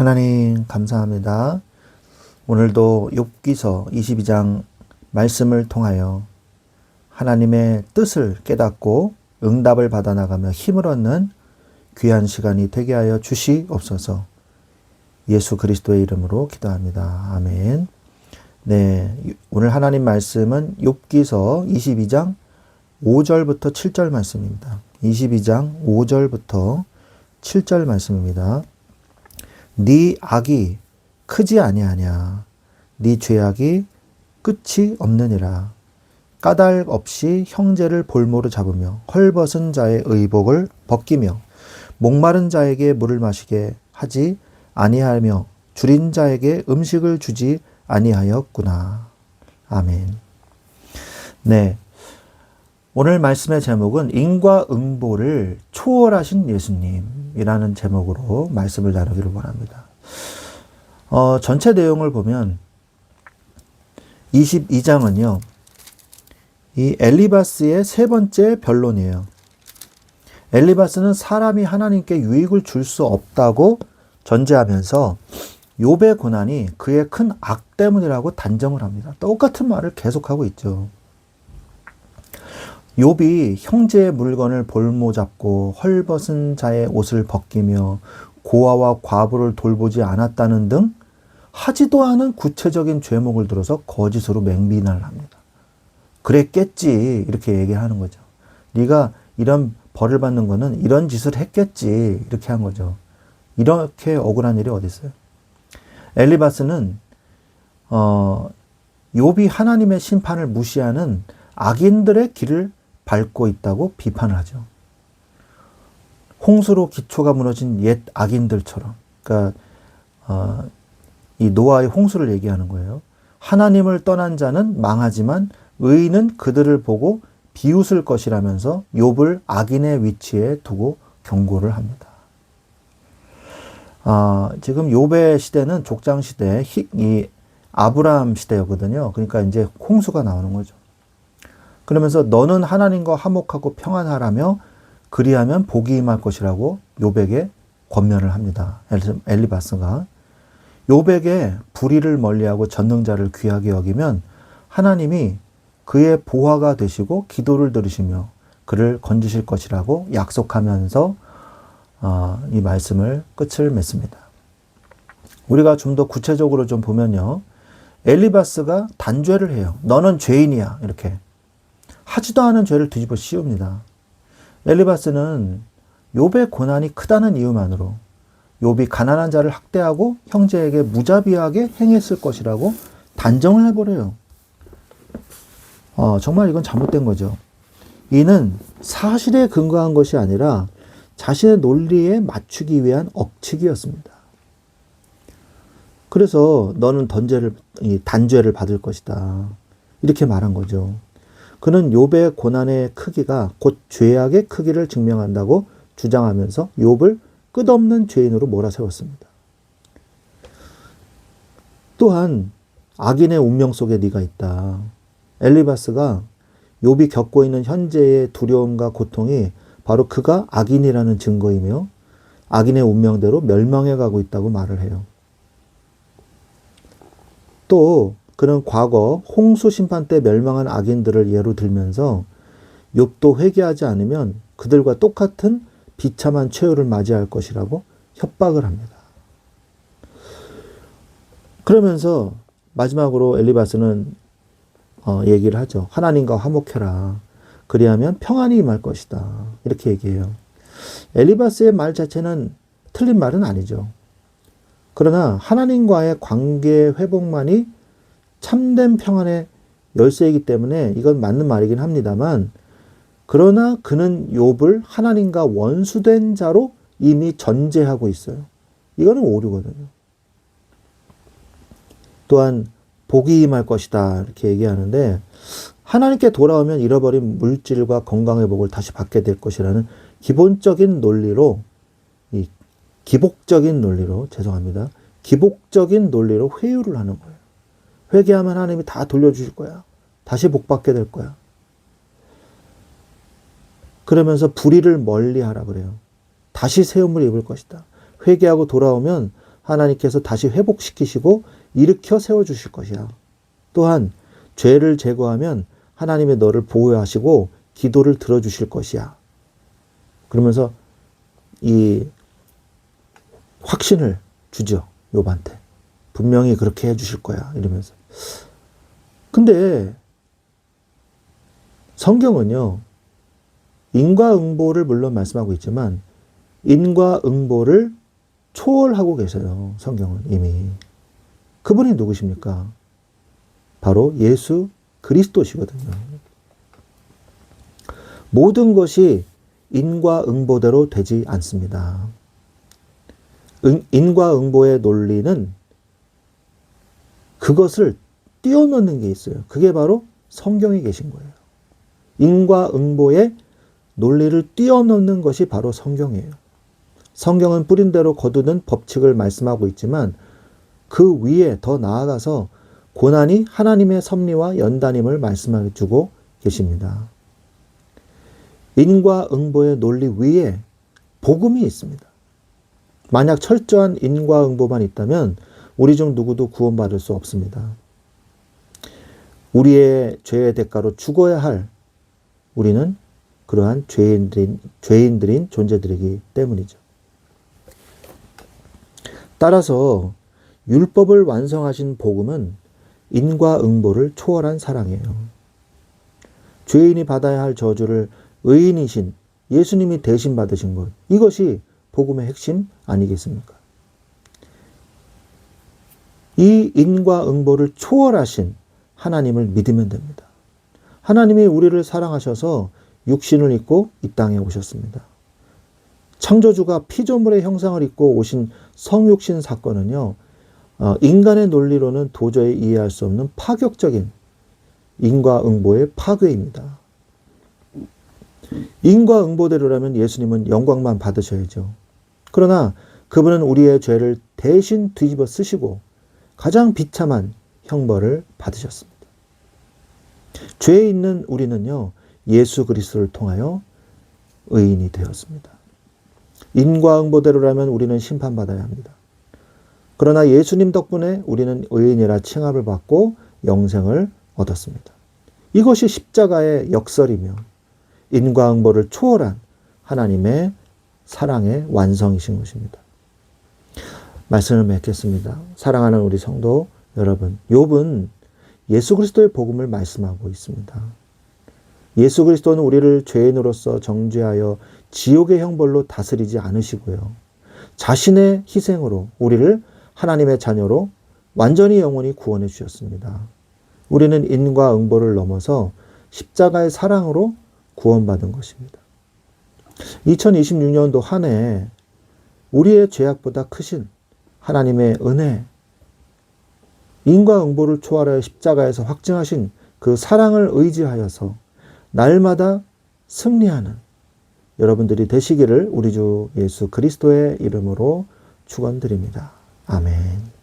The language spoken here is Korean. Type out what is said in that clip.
하나님 감사합니다. 오늘도 욥기서 22장 말씀을 통하여 하나님의 뜻을 깨닫고 응답을 받아 나가며 힘을 얻는 귀한 시간이 되게 하여 주시옵소서. 예수 그리스도의 이름으로 기도합니다. 아멘. 네, 오늘 하나님 말씀은 욥기서 22장 5절부터 7절 말씀입니다. 22장 5절부터 7절 말씀입니다. 네 악이 크지 아니하냐. 네 죄악이 끝이 없느니라. 까닭 없이 형제를 볼모로 잡으며 헐벗은 자의 의복을 벗기며 목마른 자에게 물을 마시게 하지 아니하며 줄인 자에게 음식을 주지 아니하였구나. 아멘. 네. 오늘 말씀의 제목은 인과응보를 초월하신 예수님이라는 제목으로 말씀을 나누기를 원합니다. 전체 내용을 보면 22장은요. 이 엘리바스의 세 번째 변론이에요. 엘리바스는 사람이 하나님께 유익을 줄 수 없다고 전제하면서 욥의 고난이 그의 큰 악 때문이라고 단정을 합니다. 똑같은 말을 계속하고 있죠. 욥이 형제의 물건을 볼모 잡고 헐벗은 자의 옷을 벗기며 고아와 과부를 돌보지 않았다는 등 하지도 않은 구체적인 죄목을 들어서 거짓으로 맹비난을 합니다. 그랬겠지 이렇게 얘기하는 거죠. 네가 이런 벌을 받는 거는 이런 짓을 했겠지 이렇게 한 거죠. 이렇게 억울한 일이 어디 있어요? 엘리바스는 욥이 하나님의 심판을 무시하는 악인들의 길을 밟고 있다고 비판을 하죠. 홍수로 기초가 무너진 옛 악인들처럼, 그러니까 이 노아의 홍수를 얘기하는 거예요. 하나님을 떠난 자는 망하지만 의인은 그들을 보고 비웃을 것이라면서 욥을 악인의 위치에 두고 경고를 합니다. 지금 욥의 시대는 족장 시대, 이 아브라함 시대였거든요. 그러니까 이제 홍수가 나오는 거죠. 그러면서 너는 하나님과 화목하고 평안하라며 그리하면 복이 임할 것이라고 욥에게 권면을 합니다. 엘리바스가 욥에게 불의를 멀리하고 전능자를 귀하게 여기면 하나님이 그의 보화가 되시고 기도를 들으시며 그를 건지실 것이라고 약속하면서 이 말씀을 끝을 맺습니다. 우리가 좀 더 구체적으로 좀 보면요. 엘리바스가 단죄를 해요. 너는 죄인이야 이렇게. 하지도 않은 죄를 뒤집어 씌웁니다. 엘리바스는 욥의 고난이 크다는 이유만으로 욥이 가난한 자를 학대하고 형제에게 무자비하게 행했을 것이라고 단정을 해버려요. 정말 이건 잘못된 거죠. 이는 사실에 근거한 것이 아니라 자신의 논리에 맞추기 위한 억측이었습니다. 그래서 너는 단죄를 받을 것이다. 이렇게 말한 거죠. 그는 욥의 고난의 크기가 곧 죄악의 크기를 증명한다고 주장하면서 욥을 끝없는 죄인으로 몰아세웠습니다. 또한 악인의 운명 속에 네가 있다. 엘리바스가 욥이 겪고 있는 현재의 두려움과 고통이 바로 그가 악인이라는 증거이며 악인의 운명대로 멸망해 가고 있다고 말을 해요. 또 그는 과거 홍수 심판 때 멸망한 악인들을 예로 들면서 욥도 회개하지 않으면 그들과 똑같은 비참한 최후를 맞이할 것이라고 협박을 합니다. 그러면서 마지막으로 엘리바스는 얘기를 하죠. 하나님과 화목해라. 그리하면 평안이 임할 것이다. 이렇게 얘기해요. 엘리바스의 말 자체는 틀린 말은 아니죠. 그러나 하나님과의 관계 회복만이 참된 평안의 열쇠이기 때문에 이건 맞는 말이긴 합니다만, 그러나 그는 욥을 하나님과 원수된 자로 이미 전제하고 있어요. 이거는 오류거든요. 또한 복이 임할 것이다 이렇게 얘기하는데, 하나님께 돌아오면 잃어버린 물질과 건강 회복을 다시 받게 될 것이라는 기복적인 논리로 회유를 하는 거예요. 회개하면 하나님이 다 돌려주실 거야. 다시 복받게 될 거야. 그러면서 불의를 멀리하라 그래요. 다시 새 옷을 입을 것이다. 회개하고 돌아오면 하나님께서 다시 회복시키시고 일으켜 세워주실 것이야. 또한 죄를 제거하면 하나님의 너를 보호하시고 기도를 들어주실 것이야. 그러면서 이 확신을 주죠. 욥한테. 분명히 그렇게 해주실 거야. 이러면서. 근데 성경은요. 인과응보를 물론 말씀하고 있지만 인과응보를 초월하고 계세요. 성경은 이미. 그분이 누구십니까? 바로 예수 그리스도시거든요. 모든 것이 인과응보대로 되지 않습니다. 인과응보의 논리는 그것을 뛰어넘는 게 있어요. 그게 바로 성경에 계신 거예요. 인과응보의 논리를 뛰어넘는 것이 바로 성경이에요. 성경은 뿌린 대로 거두는 법칙을 말씀하고 있지만 그 위에 더 나아가서 고난이 하나님의 섭리와 연단임을 말씀해 주고 계십니다. 인과응보의 논리 위에 복음이 있습니다. 만약 철저한 인과응보만 있다면 우리 중 누구도 구원받을 수 없습니다. 우리의 죄의 대가로 죽어야 할 우리는 그러한 죄인들인 존재들이기 때문이죠. 따라서 율법을 완성하신 복음은 인과응보를 초월한 사랑이에요. 죄인이 받아야 할 저주를 의인이신 예수님이 대신 받으신 것, 이것이 복음의 핵심 아니겠습니까? 이 인과응보를 초월하신 하나님을 믿으면 됩니다. 하나님이 우리를 사랑하셔서 육신을 입고 이 땅에 오셨습니다. 창조주가 피조물의 형상을 입고 오신 성육신 사건은요, 인간의 논리로는 도저히 이해할 수 없는 파격적인 인과응보의 파괴입니다. 인과응보대로라면 예수님은 영광만 받으셔야죠. 그러나 그분은 우리의 죄를 대신 뒤집어 쓰시고 가장 비참한 형벌을 받으셨습니다. 죄에 있는 우리는요, 예수 그리스도를 통하여 의인이 되었습니다. 인과응보대로라면 우리는 심판받아야 합니다. 그러나 예수님 덕분에 우리는 의인이라 칭함을 받고 영생을 얻었습니다. 이것이 십자가의 역설이며 인과응보를 초월한 하나님의 사랑의 완성이신 것입니다. 말씀을 맺겠습니다. 사랑하는 우리 성도 여러분, 욥은 예수 그리스도의 복음을 말씀하고 있습니다. 예수 그리스도는 우리를 죄인으로서 정죄하여 지옥의 형벌로 다스리지 않으시고요. 자신의 희생으로 우리를 하나님의 자녀로 완전히 영원히 구원해 주셨습니다. 우리는 인과응보를 넘어서 십자가의 사랑으로 구원받은 것입니다. 2026년도 한 해 우리의 죄악보다 크신 하나님의 은혜, 인과응보를 초월하여 십자가에서 확증하신 그 사랑을 의지하여서 날마다 승리하는 여러분들이 되시기를 우리 주 예수 그리스도의 이름으로 축원드립니다. 아멘.